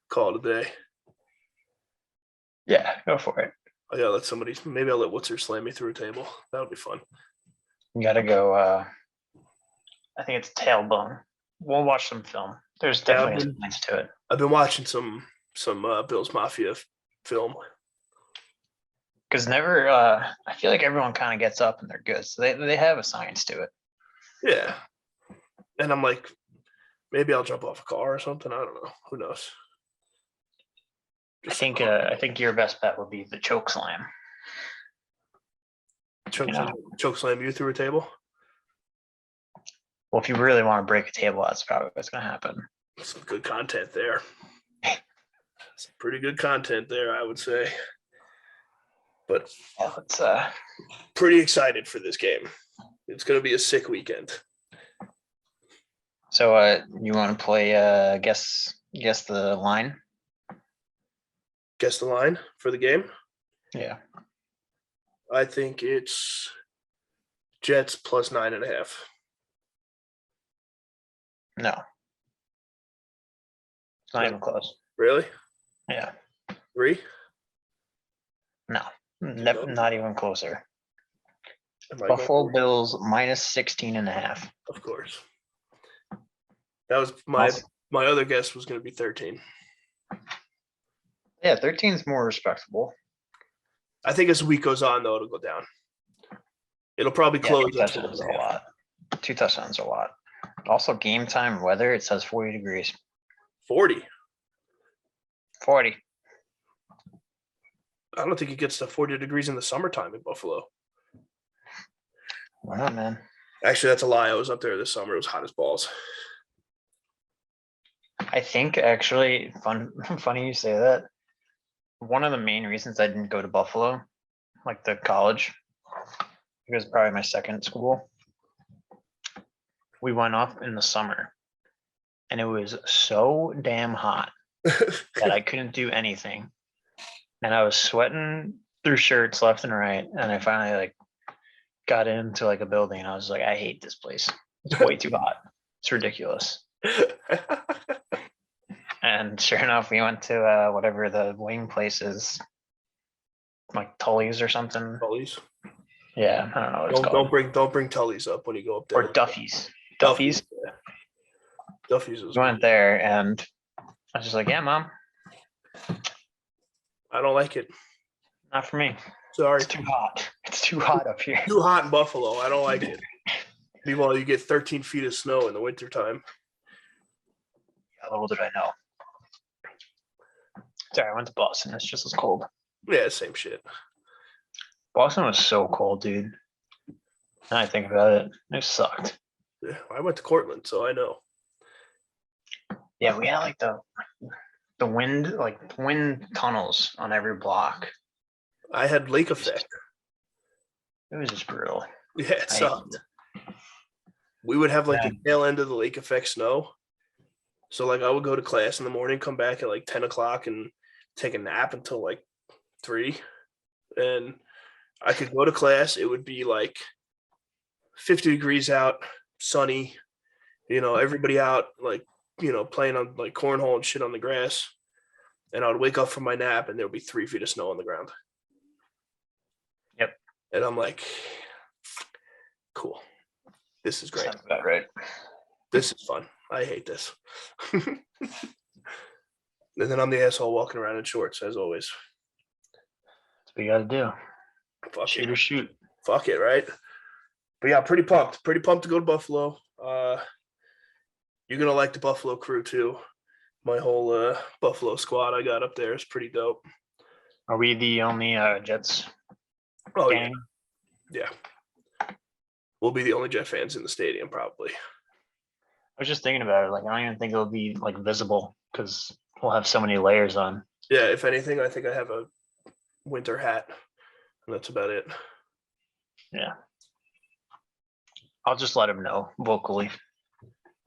call it a day. Yeah, go for it. I gotta let somebody, maybe I'll let Wootzer slam me through a table. That'll be fun. You got to go. I think it's tailbone. We'll watch some film. There's definitely some points to it. I've been watching some Bills Mafia film. Because I feel like everyone kind of gets up and they're good. So they have a science to it. Yeah. And I'm like, maybe I'll jump off a car or something. I don't know. Who knows? I think your best bet would be the choke slam. Choke slam you through a table? Well, if you really want to break a table, that's probably what's going to happen. Some good content there. Some pretty good content there, I would say. But yeah, let's pretty excited for this game. It's going to be a sick weekend. So you want to play guess the line? Guess the line for the game? Yeah. I think it's Jets plus 9.5. No. It's not even close. Really? Yeah. 3? No. Not even closer. Buffalo Buffalo Bills minus 16.5. Of course. That was my other guess was going to be 13. Yeah, 13 is more respectable. I think as the week goes on, though, it'll go down. It'll probably close. 2 touchdowns a lot. 2 touchdowns a lot. Also, game time weather, it says 40 degrees. 40. 40. I don't think it gets to 40 degrees in the summertime in Buffalo. Wow, man. Actually, that's a lie. I was up there this summer. It was hot as balls. I think actually, funny you say that. One of the main reasons I didn't go to Buffalo, like the college, it was probably my second school. We went up in the summer, and it was so damn hot that I couldn't do anything. And I was sweating through shirts left and right. And I finally got into a building, and I was like, I hate this place. It's way too hot. It's ridiculous. And sure enough, we went to whatever the wing place is, like Tully's or something. Tully's. Yeah, I don't know what it's called. Don't bring Tully's up when you go up there. Or Duffy's. Duffy's. Yeah. Duffy's was. We went there, and I was just like, "Yeah, Mom, I don't like it. Not for me. Sorry, it's too hot. It's too hot up here. Too hot in Buffalo. I don't like it. Meanwhile, you get 13 feet of snow in the wintertime. Yeah, little did I know. Sorry, I went to Boston. It's just as cold. Yeah, same shit. Boston was so cold, dude. Now I think about it, it sucked. Yeah, I went to Cortland, so I know. Yeah, we had the wind tunnels on every block. I had lake effect. It was just brutal. Yeah, it sucked. We would have the tail end of the lake effect snow. So I would go to class in the morning, come back at 10 o'clock and take a nap until 3. And I could go to class. It would be 50 degrees out, sunny, everybody out, playing on cornhole and shit on the grass. And I would wake up from my nap and there would be 3 feet of snow on the ground. Yep. And I'm like, cool. This is great. Sounds about right. This is fun. I hate this. And then I'm the asshole walking around in shorts, as always. That's what you got to do. Fuck shoot it. Or shoot. Fuck it, right? But yeah, pretty pumped. Pretty pumped to go to Buffalo. You're going to like the Buffalo crew, too. My whole Buffalo squad I got up there is pretty dope. Are we the only Jets gang? Yeah. We'll be the only Jet fans in the stadium, probably. I was just thinking about it. I don't even think it'll be visible because we'll have so many layers on. Yeah, if anything, I think I have a winter hat, and that's about it. Yeah. I'll just let him know vocally.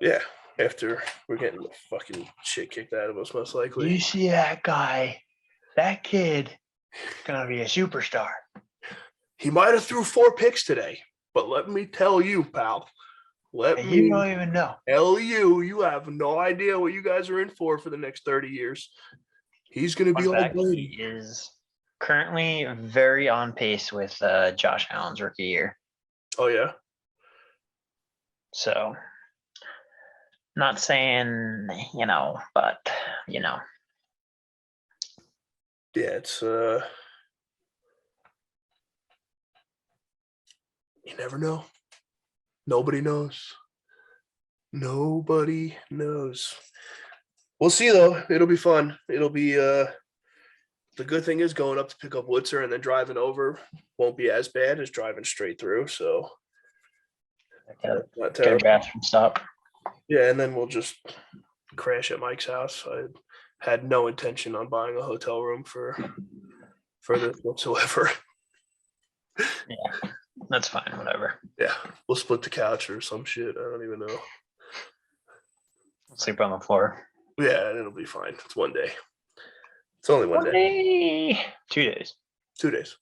Yeah, after we're getting the fucking shit kicked out of us, most likely. You see that guy? That kid gonna be a superstar. He might have threw 4 picks today, but let me tell you, pal. And you don't even know. Tell you, you have no idea what you guys are in for the next 30 years. He's going to be all Brady. He is currently very on pace with Josh Allen's rookie year. Oh, yeah? So, not saying, but, Yeah, it's, you never know. Nobody knows. Nobody knows. We'll see, though. It'll be fun. It'll be, the good thing is going up to pick up Woodser and then driving over won't be as bad as driving straight through, so. Not get a bathroom stop. Yeah, and then we'll just crash at Mike's house. I had no intention on buying a hotel room for this whatsoever. Yeah, that's fine. Whatever. Yeah, we'll split the couch or some shit. I don't even know. Sleep on the floor. Yeah, it'll be fine. It's one day. It's only one day. 2 days. 2 days.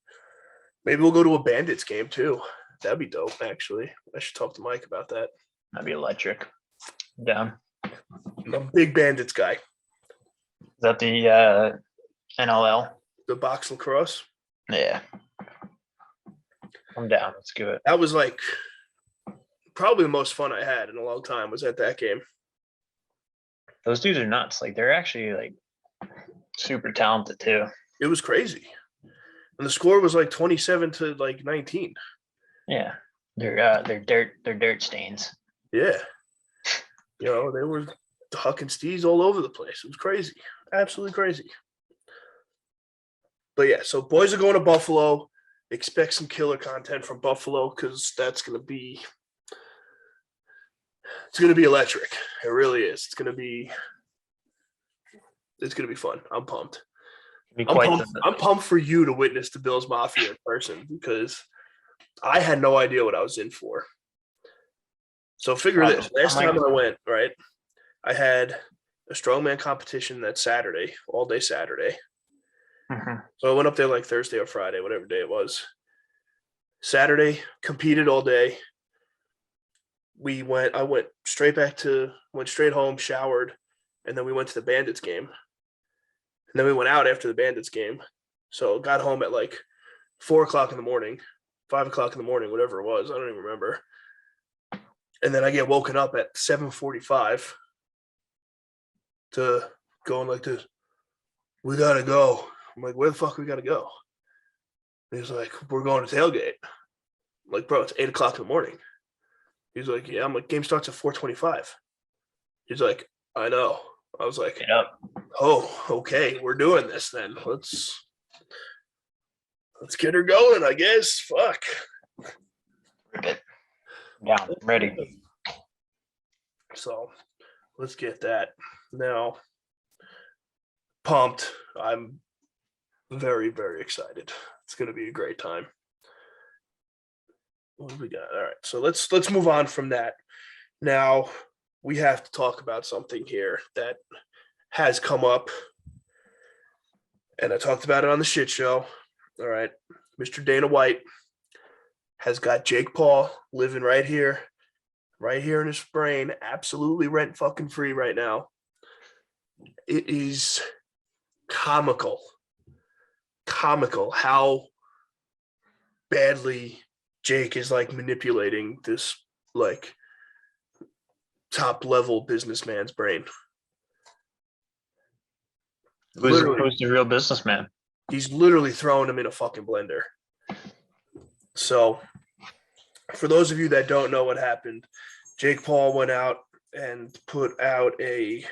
Maybe we'll go to a Bandits game too. That'd be dope, actually. I should talk to Mike about that. That'd be electric. Down. I'm a big Bandits guy. Is that the NLL? The box lacrosse? Yeah. I'm down. Let's do it. That was like probably the most fun I had in a long time was at that game. Those dudes are nuts. Like, they're actually like super talented too. It was crazy. And the score was like 27 to like 19. Yeah. They're dirt stains. Yeah. They were hucking stees all over the place. It was crazy. Absolutely crazy. But yeah, so boys are going to Buffalo. Expect some killer content from Buffalo because it's going to be electric. It really is. It's going to be fun. I'm pumped. I'm pumped for you to witness the Bills Mafia in person because I had no idea what I was in for. So figure this. Last time I went, right, I had a strongman competition that Saturday, all day Saturday. Mm-hmm. So I went up there like Thursday or Friday, whatever day it was. Saturday, competed all day. I went straight home, showered, and then we went to the Bandits game. And then we went out after the Bandits game. So got home at like 4 o'clock in the morning, 5 o'clock in the morning, whatever it was. I don't even remember. And then I get woken up at 7:45 to going like this. We got to go. I'm like, where the fuck we got to go? And he's like, we're going to tailgate. I'm like, bro, it's 8 o'clock in the morning. He's like, yeah. I'm like, game starts at 4:25. He's like, I know. I was like, yep. Oh, okay, we're doing this then. Let's get her going, I guess. Fuck. Rip it. Yeah, I'm ready. So let's get that. Now, pumped. I'm very, very excited. It's going to be a great time. What do we got? All right, so let's move on from that. Now, we have to talk about something here that has come up, and I talked about it on the shit show. All right, Mr. Dana White has got Jake Paul living right here in his brain, absolutely rent fucking free right now. It is comical how badly Jake is like manipulating this like top level businessman's brain. Who's the real businessman? He's literally throwing him in a fucking blender. So for those of you that don't know what happened, Jake Paul went out and put out a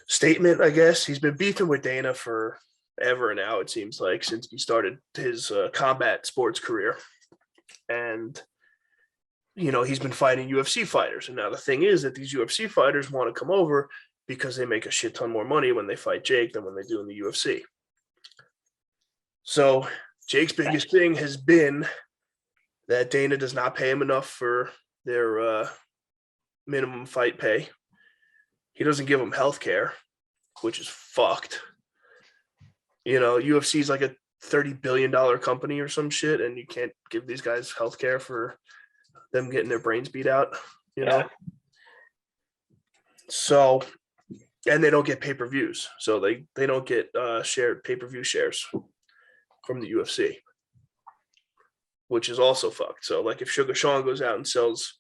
statement, I guess. He's been beefing with Dana forever now, it seems like, since he started his combat sports career. And, he's been fighting UFC fighters. And now the thing is that these UFC fighters want to come over because they make a shit ton more money when they fight Jake than when they do in the UFC. So Jake's biggest thing has been that Dana does not pay him enough for their minimum fight pay. He doesn't give them health care, which is fucked. UFC is like a $30 billion company or some shit, and you can't give these guys health care for them getting their brains beat out, Yeah. So, and they don't get pay-per-views. So they don't get shared pay-per-view shares from the UFC, which is also fucked. So like if Sugar Sean goes out and sells,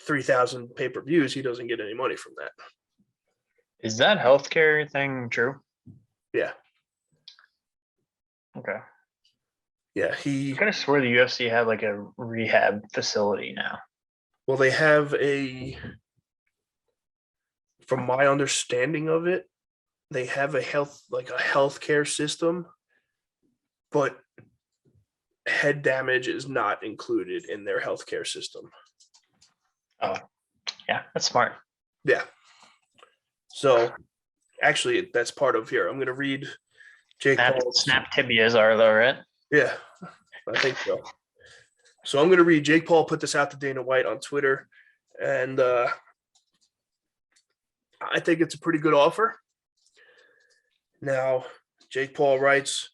3,000 pay-per-views, he doesn't get any money from that. Is that healthcare thing true? Yeah. Okay. Yeah, I could have swore the UFC had like a rehab facility now. Well, they have from my understanding of it, they have a healthcare system, but head damage is not included in their healthcare system. Oh, yeah, that's smart. Yeah. So actually, that's part of here. I'm going to read Jake Paul's. Snap tibias are though, right? Yeah, I think so. So I'm going to read Jake Paul put this out to Dana White on Twitter, and I think it's a pretty good offer. Now, Jake Paul writes,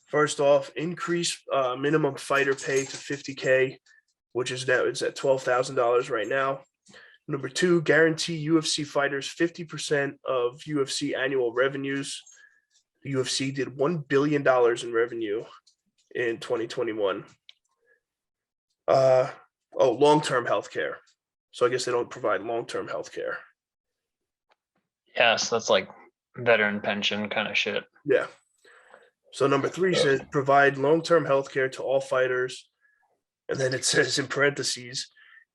first off, increase minimum fighter pay to $50K, which is now it's at $12,000 right now. Number two, guarantee UFC fighters 50% of UFC annual revenues. The UFC did $1 billion in revenue in 2021. Long-term healthcare. So I guess they don't provide long-term healthcare. Yes, that's like veteran pension kind of shit. Yeah. So number three says provide long-term healthcare to all fighters. And then it says in parentheses,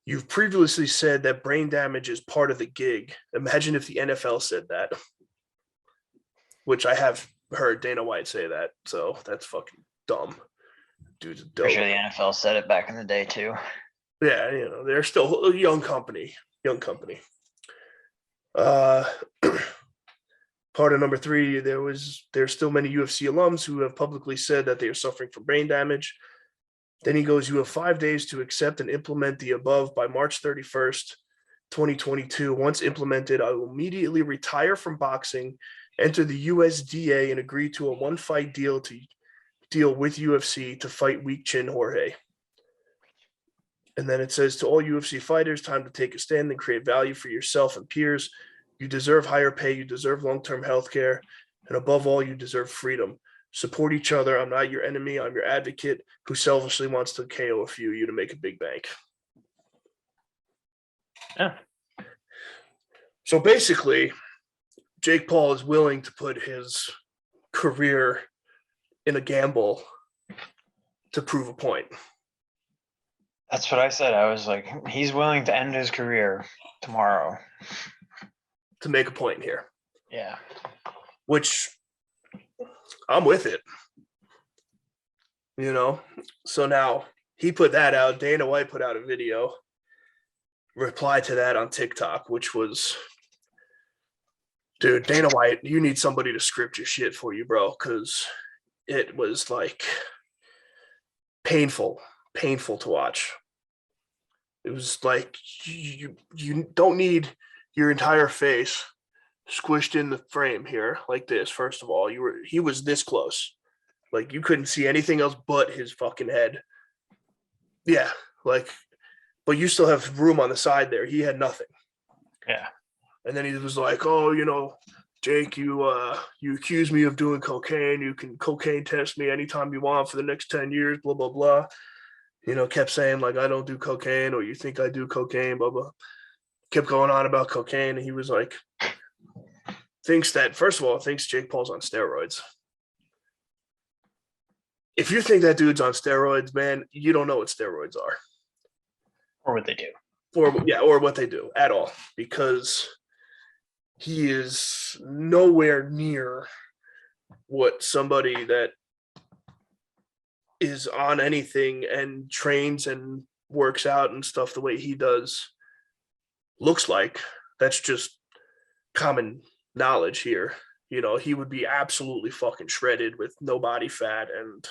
you've previously said that brain damage is part of the gig. Imagine if the NFL said that. Which I have heard Dana White say that. So that's fucking dumb. Dude's a dope. I'm sure the NFL said it back in the day too. Yeah, they're still a young company. Part of number three, there's still many UFC alums who have publicly said that they are suffering from brain damage. Then he goes, you have 5 days to accept and implement the above by March 31st, 2022. Once implemented, I will immediately retire from boxing, enter the USDA, and agree to a one-fight deal with UFC to fight Weak Chin Jorge. And then it says to all UFC fighters, time to take a stand and create value for yourself and peers. You deserve higher pay. You deserve long-term health care. And above all, you deserve freedom. Support each other. I'm not your enemy. I'm your advocate who selfishly wants to KO a few of you to make a big bank. Yeah. So basically, Jake Paul is willing to put his career in a gamble to prove a point. That's what I said. I was like, he's willing to end his career tomorrow to make a point here. Yeah. Which I'm with it. So now he put that out. Dana White put out a video, reply to that on TikTok, which was, dude, Dana White, you need somebody to script your shit for you, bro, because it was like painful to watch. It was like you don't need your entire face squished in the frame here like this. First of all, he was this close. Like you couldn't see anything else but his fucking head. Yeah, but you still have room on the side there. He had nothing. Yeah. And then he was like, "Oh, Jake, you accuse me of doing cocaine. You can cocaine test me anytime you want for the next 10 years, blah, blah, blah." Kept saying like, "I don't do cocaine," or "You think I do cocaine," blah, blah. Kept going on about cocaine. And he was like, thinks Jake Paul's on steroids. If you think that dude's on steroids, man, you don't know what steroids are. Or what they do. Or what they do at all. Because he is nowhere near what somebody that is on anything and trains and works out and stuff the way he does looks like. That's just common knowledge here. He would be absolutely fucking shredded with no body fat and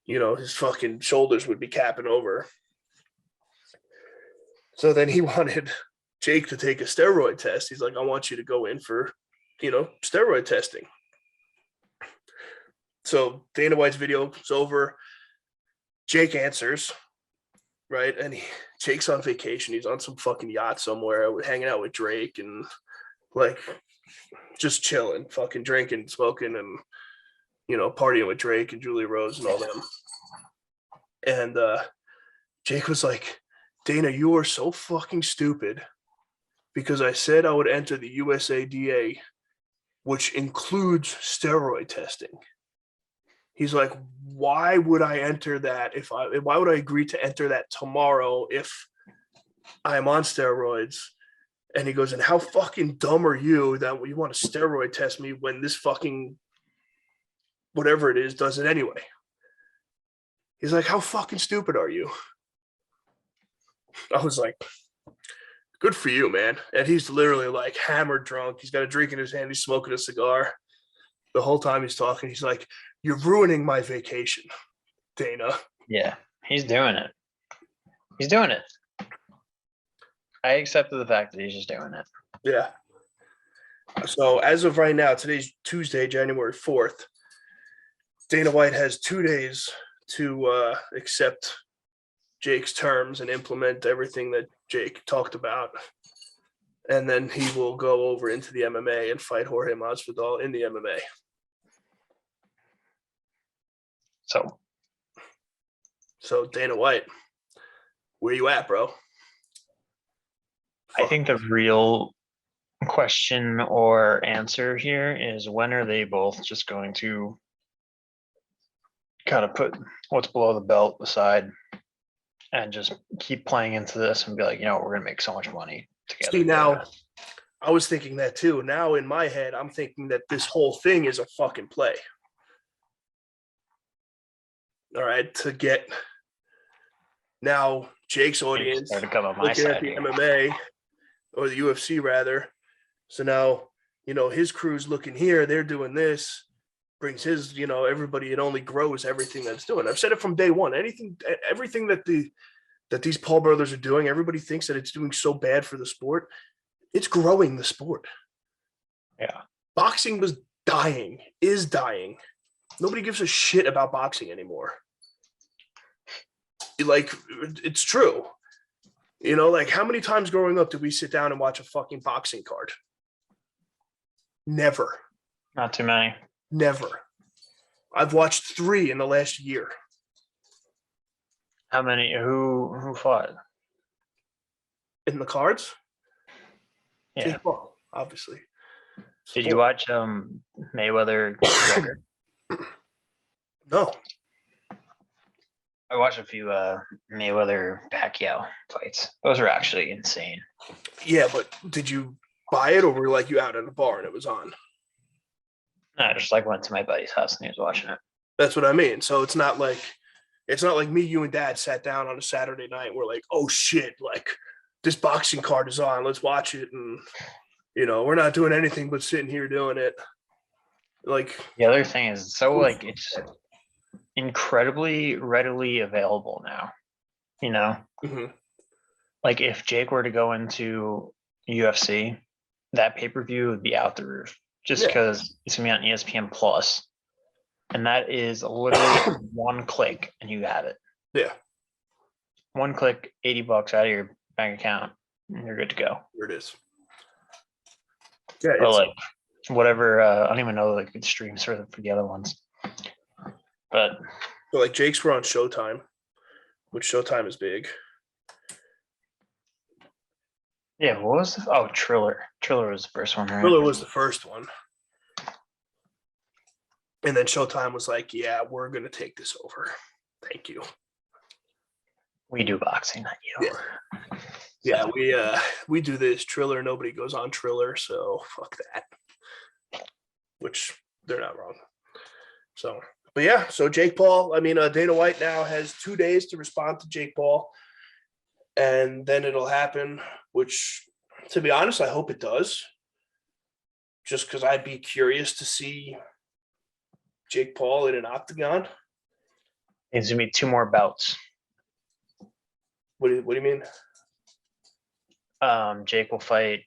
his fucking shoulders would be capping over. So then he wanted Jake to take a steroid test. He's like, I want you to go in for, steroid testing. So Dana White's video is over. Jake answers, right? And Jake's on vacation. He's on some fucking yacht somewhere, hanging out with Drake and like just chilling, fucking drinking, smoking, and partying with Drake and Julia Rose and all them. And Jake was like, Dana, you are so fucking stupid because I said I would enter the USADA, which includes steroid testing. He's like, why would I enter that why would I agree to enter that tomorrow if I'm on steroids? And he goes, and how fucking dumb are you that you want to steroid test me when this fucking whatever it is does it anyway? He's like, how fucking stupid are you? I was like, good for you, man. And he's literally like hammered drunk. He's got a drink in his hand. He's smoking a cigar. The whole time he's talking, he's like, you're ruining my vacation, Dana. Yeah, he's doing it. He's doing it. I accepted the fact that he's just doing it. Yeah. So as of right now, today's Tuesday, January 4th. Dana White has 2 days to accept Jake's terms and implement everything that Jake talked about. And then he will go over into the MMA and fight Jorge Masvidal in the MMA. So Dana White, where you at, bro? I think the real question or answer here is when are they both just going to kind of put what's below the belt aside and just keep playing into this and be like, we're going to make so much money together. See, now, I was thinking that too. Now in my head, I'm thinking that this whole thing is a fucking play. All right, to get now Jake's audience to come on my looking side at the here. MMA or the UFC rather. So now, his crew's looking here, they're doing this, brings his, everybody, it only grows everything that's doing. I've said it from day one. Everything that these Paul brothers are doing, everybody thinks that it's doing so bad for the sport. It's growing the sport. Yeah. Boxing is dying. Nobody gives a shit about boxing anymore. Like, it's true. Like how many times growing up did we sit down and watch a fucking boxing card? Never. Not too many. Never. I've watched 3 in the last year. How many? Who fought? In the cards? Yeah. Jake Paul, obviously. Did you watch Mayweather McGregor? No. I watched a few Mayweather Pacquiao fights. Those are actually insane. Yeah, but did you buy it or were you out at a bar and it was on? I just went to my buddy's house and he was watching it. That's what I mean. So it's not like me, you, and Dad sat down on a Saturday night. And we're like, oh shit, this boxing card is on. Let's watch it. And we're not doing anything but sitting here doing it. The other thing is, it's incredibly readily available now. Mm-hmm. If Jake were to go into UFC, that pay-per-view would be out the roof just because it's gonna be on ESPN Plus, and that is literally one click and you have it. Yeah, one click, $80 out of your bank account, and you're good to go. There it is. Yeah, or whatever. I don't even know the streams for the other ones, but so Jake's were on Showtime, which Showtime is big. Yeah, what was Triller? Triller was the first one, right? Triller was the first one. And then Showtime was like, yeah, we're going to take this over. Thank you. We do boxing, not you. Yeah, we do this. Triller, nobody goes on Triller, so fuck that. Which, they're not wrong. So, but yeah, so Jake Paul, Dana White now has 2 days to respond to Jake Paul. And then it'll happen, which, to be honest, I hope it does. Just because I'd be curious to see Jake Paul in an octagon. It's gonna be 2 more bouts. What do you mean? Jake will fight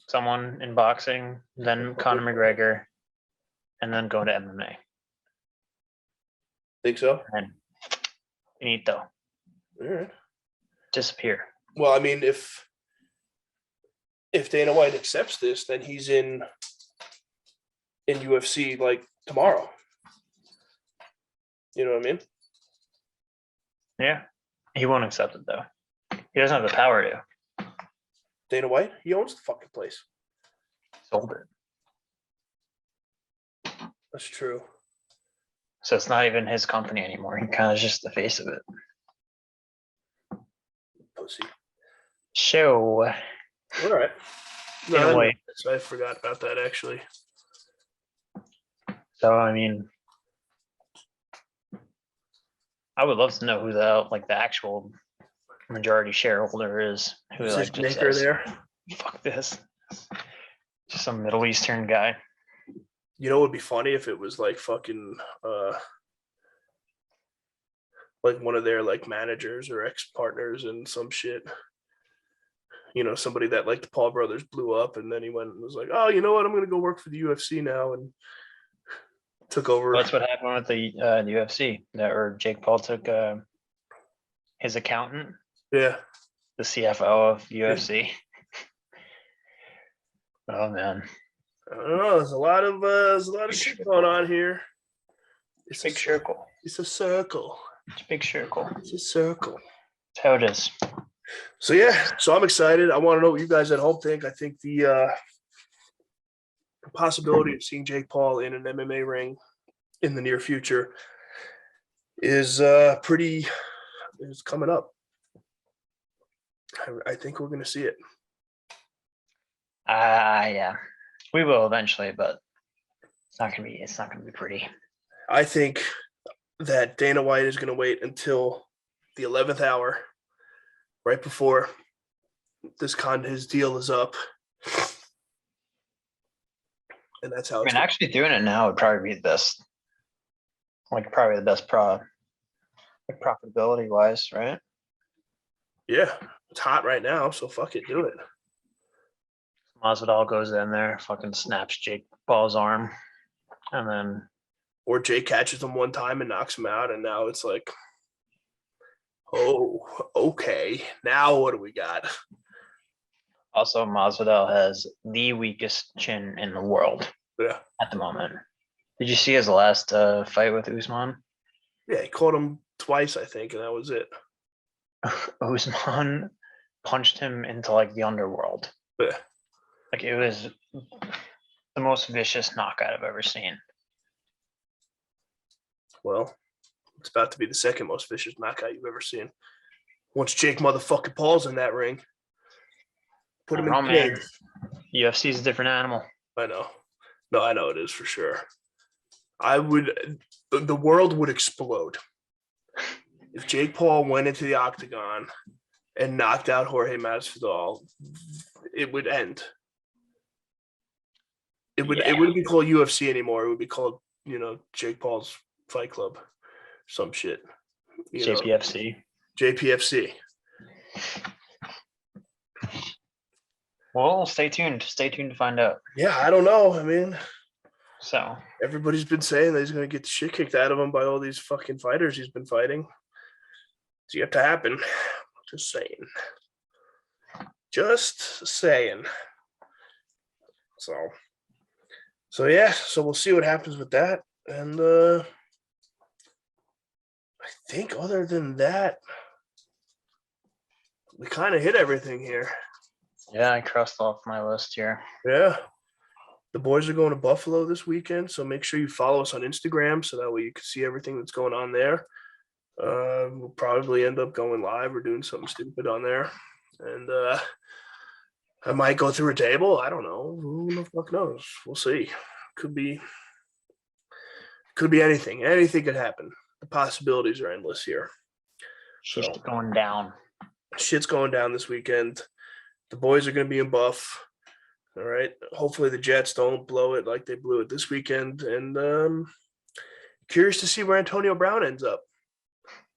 someone in boxing, then Conor McGregor, and then go to MMA. Think so? And finito. All right. Disappear. Well, I mean, if Dana White accepts this, then he's in UFC like tomorrow. You know what I mean? Yeah. He won't accept it though. He doesn't have the power to. Dana White, he owns the fucking place. Sold it. That's true. So it's not even his company anymore. He kind of is just the face of it. Pussy. So, All right. Dana White. I forgot about that actually. So I mean, I would love to know who the actual majority shareholder is. Who Is like this just maker says, there? "Fuck this." Just some Middle Eastern guy. You know, it would be funny if it was like fucking like one of their like managers or ex-partners and some shit. You know, somebody that like the Paul brothers blew up, and then he went and was like, "Oh, you know what? I'm gonna go work for the UFC now," and took over. Well, that's what happened with the UFC. Or Jake Paul took his accountant, Yeah. the CFO of UFC. Oh man, I don't know. There's a lot of shit going on here. it's a big circle. It's a circle. It's a big circle. It's a circle. That's how it is. So yeah, so I'm excited. I want to know what you guys at home think. I think the possibility of seeing Jake Paul in an MMA ring in the near future is it's coming up. I think we're going to see it. Yeah, we will eventually, but it's not gonna be pretty. I think that Dana White is going to wait until the 11th hour, right before his deal is up, and that's how. I mean, actually doing it now would probably be the best. Like probably the best profitability wise, right? Yeah, it's hot right now, so fuck it, do it. Masvidal goes in there, fucking snaps Jake Paul's arm, and then Or Jake catches him one time and knocks him out, and now it's like, oh, okay, now what do we got? also Masvidal has the weakest chin in the world Yeah, at the moment. Did you see his last fight with Usman? yeah, he caught him twice, I think, and that was it. Usman punched him into like the underworld. Yeah. Like it was the most vicious knockout I've ever seen. Well, it's about to be the second most vicious knockout you've ever seen. Once Jake motherfucking Paul's in that ring, put him in the man. cage. UFC is a different animal. I know. No, I know it is for sure. The world would explode if Jake Paul went into the octagon and knocked out Jorge Masvidal. It would end. It wouldn't be called UFC anymore. It would be called, Jake Paul's Fight Club, some shit. JPFC. JPFC. Well, stay tuned. Stay tuned to find out. Yeah, I don't know. I mean, so everybody's been saying that he's going to get the shit kicked out of him by all these fucking fighters he's been fighting. It's yet to happen. Just saying. Just saying. So yeah, so we'll see what happens with that. And I think other than that, we kind of hit everything here. Yeah, I crossed off my list here. Yeah. The boys are going to Buffalo this weekend, so make sure you follow us on Instagram so that way you can see everything that's going on there. We'll probably end up going live or doing something stupid on there. And I might go through a table. I don't know. Who the fuck knows? We'll see. Could be anything. Anything could happen. The possibilities are endless here. Shit's going down. Shit's going down this weekend. The boys are going to be in Buff. All right. Hopefully the Jets don't blow it like they blew it this weekend. And curious to see where Antonio Brown ends up.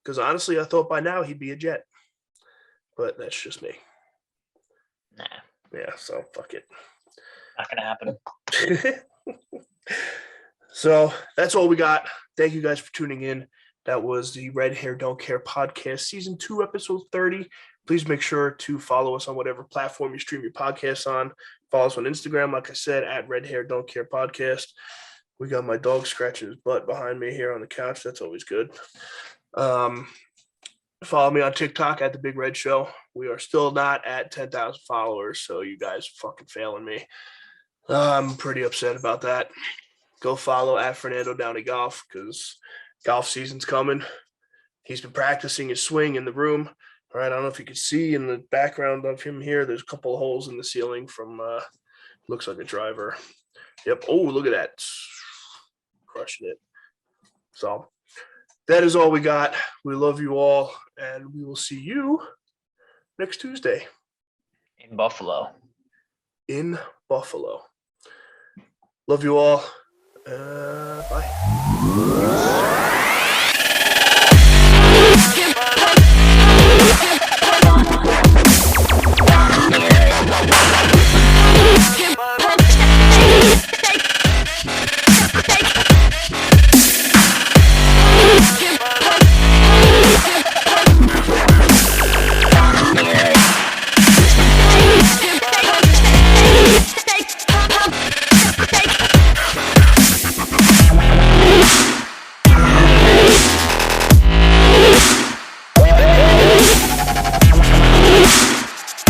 Because honestly, I thought by now he'd be a Jet. But that's just me. Nah, Yeah, so fuck it. not gonna happen. So that's all we got. Thank you guys for tuning in. That was the Red Hair Don't Care podcast, season 2, episode 30. Please make sure to follow us on whatever platform you stream your podcasts on. Follow us on Instagram, like I said, at Red Hair Don't Care podcast. We got my dog scratching his butt behind me here on the couch. That's always good. Follow me on TikTok at The Big Red Show. We are still not at 10,000 followers, so you guys are fucking failing me. I'm pretty upset about that. Go follow at Fernando Downey Golf because golf season's coming. He's been practicing his swing in the room. All right, I don't know if you can see in the background of him here, there's a couple of holes in the ceiling from, looks like a driver. Yep. Oh, look at that. Crushing it. So that is all we got. We love you all, and we will see you next Tuesday. In Buffalo. In Buffalo. Love you all. Bye.